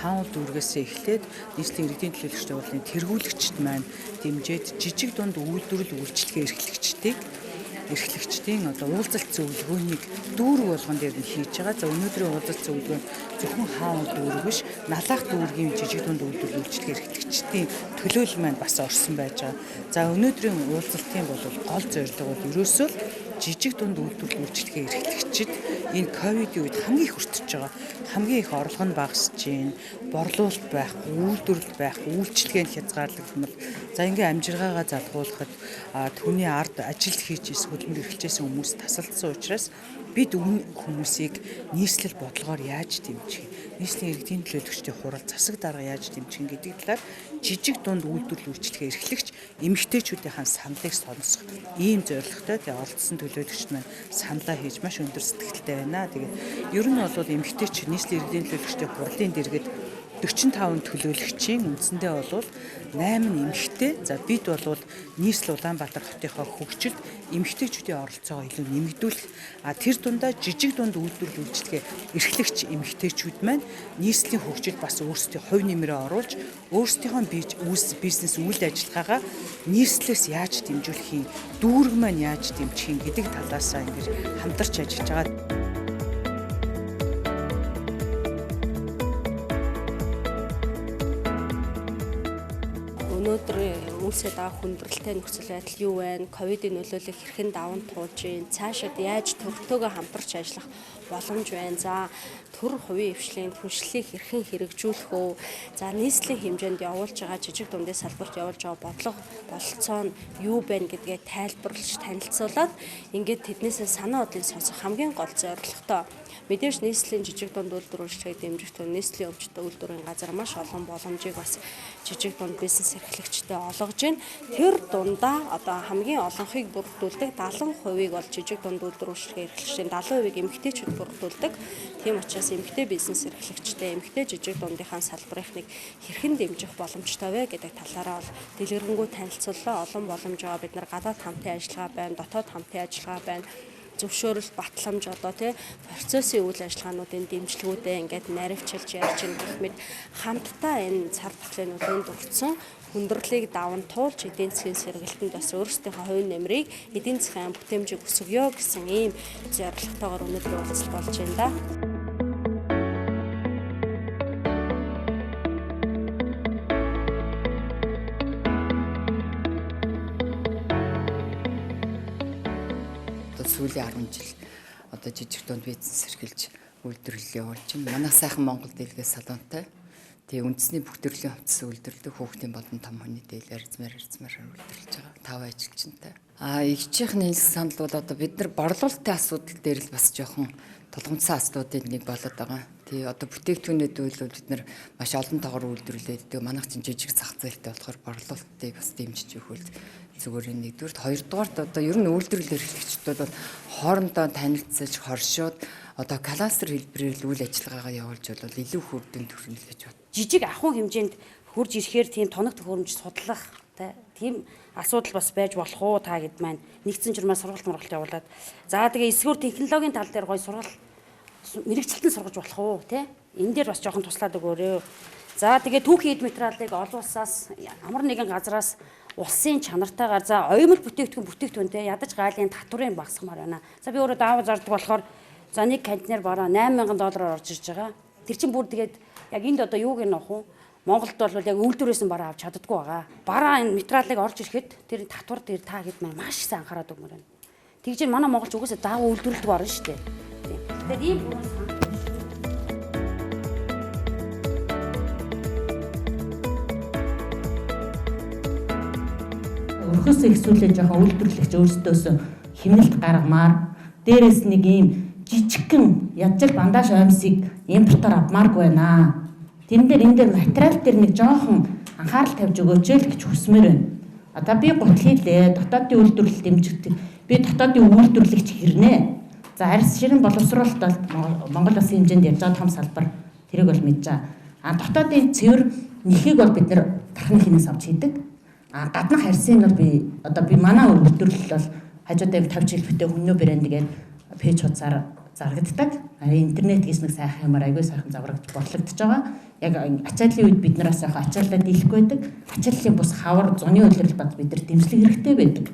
хаан дүүргээс эхлээд нийслэлийн иргэдийн төлөөлөгчдийн уулын тэргүүлэгчд маань дэмжиж жижиг дунд үйлдвэрлэл үйлчлэгээ эрхлэгчдийн уулзалт зөвлөгөөнийг дүүрэг болгон дээр нь хийж байгаа. За өнөөдрийн уулзалт зөвлөгөө нь зөвхөн хаан дүүрэг биш, налаах дүүргийн жижиг дунд үйлдвэрлэл үйлчлэгээ эрхлэгчдийн төлөөлөл маань бас орсон байж байгаа. За өнөөдрийн уулзалтын бол гол зорилго бол ерөөсөө жижиг дунд үйлдвэрлэл үйлчлэгээ эрхлэгчид энэ ковидын үед хамгийн их өртөж байгаа. Хамгийн их орлого нь багасж байна. Борлуулалт байхгүй, үйлдвэрлэл байхгүй, үйлчлэгээ нь хязгаарлагдмал. За ингээ амжиргаагаа задгуулахад түүний ард ажил хийж хөдөлмөр эрхэлжсэн хүмүүс тасалдсан учраас бид хүмүүсийг нийслэл бодлогоор яаж дэмжих, нийслэлийн иргэдийн төлөөлөгчдийн хурал засаг дарга яаж дэмжих гэдэг талаар жижиг дунд үйлдвэрлэл үйлчлэгээ эрхлэгч эмэгтэйчүүдийн саналыг сонсох ийм зорилготой оролцсон төлөөлөгчд маань саналаа хийж маш өндөр сэтгэлтэй байна. Тэгээд ер нь бол эмэгтэйч нийслэлийн иргэдийн төлөөлөгчдийн хурлын дэргэд 45 төлөөлөгчийн үндсэндээ бол 8 эмэгтэй. За бид бол нийслэл Улаанбаатар хотынхоо хөгжилд эмэгтэйчүүдийн оролцоогоо илүү нэмэгдүүлэх. Тэр дундаа жижиг дунд үйлдвэрлэл үйлчлэгээ эрхлэгч эмэгтэйчүүд маань нийслэлийн хөгжилд бас өөрсдийн хувь нэмрээ оруулж өөрсдийнхөө бизнес үйл ажиллагаагаа нийслэлээс яаж дэмжүүлэх юм, дүүрэг маань яаж дэмжих юм гэдэг талаас ингэж хамтарч ажиллаж байгаа. Өнөөдөр үүсээд байгаа хүндрэлтэй нөхцөл байдал юу вэ? Ковидын нөлөөллийг хэрхэн даван туулж байна? Цаашид яаж төгтөөгөө хамтарч ажиллах боломж байна? За төр хувийн хвшлийн түншлэлийг хэрхэн хэрэгжүүлэх вэ? За нийслэлийн хэмжээнд явуулж байгаа жижиг дундын салбарт явуулж байгаа бодлого бололцоо нь юу байна гэдгээ тайлбарлаж танилцуулаад ингээд тэднээсээ санаа бодлыг сонсох хамгийн гол зорилготой. Мэдээж нийслэлийн жижиг дунд үйлдвэр үйлчлэгийг дэмжих тул нийслэлийн өвчтөе үйлдвэрийн газар маш олон боломжийг бас жижиг дунд бизнес эрхлэгчдэд олгож байна. Тэр дундаа хамгийн олонхыг бүрдүүлдэг 70%-ийг бол жижиг дунд үйлдвэр үйлчлэгийн эрхлэгчдийн 70%-ийг эмэгтэйчүүд бүрдүүлдэг. Тийм учраас эмэгтэй бизнес эрхлэгчтэй эмэгтэй жижиг дундынхаа салбарыг хэрхэн дэмжих боломжтой вэ гэдэг талаараа бол дэлгэрэнгүй танилцууллаа. Олон боломж байгаа. Бид нар гадаад хамтын ажиллагаа байна, дотоод хамтын ажиллагаа байна. Зөвшөөрөл батламж процессын үйл ажиллагаануудын дэмжлэгүүдээ ингээд наривчилж ярьж гэх мэт хамтдаа энэ цар тахлын нөлөөнд өртсөн хүндрэлийг даван туулж эдийн засгийн сэргэлтэнд бас өөрсдийнхөө хувийн нэмрийг эдийн засгийн бүтээмжийг өсгөё гэсэн ийм зорилготойгоор өнөөдөр уулзалт болж байна да. Сүүлийн 10 жил жижиг дунд бизнес эрхэлж үйлдвэрлэлээ явуулж байна. Манай сайхан Монгол дэлгээс салонтой. Тэгээ үндэсний бүх төрлийн хувцас үйлдвэрлэдэг хүүхдийн болон том хүний дээл арзмаар үйлдвэрлэж байгаа. 5 ажилчинтай. Игчийнх нь санал бол бид нар борлуулалтын асуудал дээр л бас жоохон тулгамдсан асуудлуудын нэг болоод байгаа. Тэгээ бүтээгдэхүүнүүд бол бид нар маш олон тоогоор үйлдвэрлээд байгаа. Манайх чинь жижиг зах зээлтэй болохоор борлуулалтыг бас дэмжиж өгвөл зүгээр нэгдүгээр, хоёрдугаарт ер нь үйлдвэрлэл эрхлэгчид бол хоорондоо танилцж хоршоод кластер хэлбэрээр үйл ажиллагаагаа явуулж бол илүү хүрдэн төрнө гэж бод. Жижиг ахуйн хэмжээнд хурж ирэхээр тийм тоног төхөөрөмж судлах тийм асуудал бас байж болох уу та гэд маань нэгдсэн журмаар сургалт явуулаад. За тэгээ эсвэр технологийн тал дээр гоё сургал мэрэгчлэлтэн сургаж болох уу те? Энэ дээр бас жоохон туслаад өгөөрэй. За тэгээ түүхийн эд материалыг олон улсаас ямар нэгэн газраас улсын чанартайгаар за оюумл бүтээгдэхүүнтэй ядаж гайлын татврын багасгамаар байна. За би өөрөө даавар зардаг болохоор за нэг контейнер бараа $8,000 орж ирж байгаа. Тэр чинь бүр тэгээд яг энд юуг нь авах вэ? Монголд бол яг үйлдвэрээс нь бараа авч чаддаггүй байгаа. Бараа энэ материалыг орж ирэхэд тэр татвар дээр та хэд маань маш сайн анхаарат өгмөр байна. Тэгж манай монголч угсаа даавар үйлдвэрлэдэг барна шүү дээ. Тэгээд ийм өрхөөсөө ихсүүлээ жоохон үйлдвэрлэгч өөрсдөөс хэмнэлт гаргамаар дээрээс нэг ийм жижигхэн ядчил бандаж оймсыг импортоор авмааргүй байна. Тэн дээр энэ дээр материал дээр нэг жоохон анхаарал тавьж өгөөч л гэж хүсмээр байна. Одоо би гутал хийлээ. Дотоодын үйлдвэрлэл дэмжигдэх. Би дотоодын үйлдвэрлэгч хэрнээ. За арьс ширэн боловсруулалт бол Монгол Улсын хэмжээнд явж байгаа том салбар. Тэрийг бол мэдж байгаа. Дотоодын цэвэр нэхийг бол бид нар тархины хинээс авч хийдэг. Гаднах арьсыг бол би манай үйлдвэрлэл бол хажуудаа 50 жил битээ өмнөө брэнд гээд пэйж хуудасаар зарагддаг. Интернет гэж нэг сайхан юмар аягүй сайхан заврагдж борлогдож байгаа. Яг ачааллын үед бид нараас сайхан ачааллаа дийлэхгүй байдаг. Ачааллын бус хавар зуны улирал бод бид нар дэмжлэг хэрэгтэй байдаг.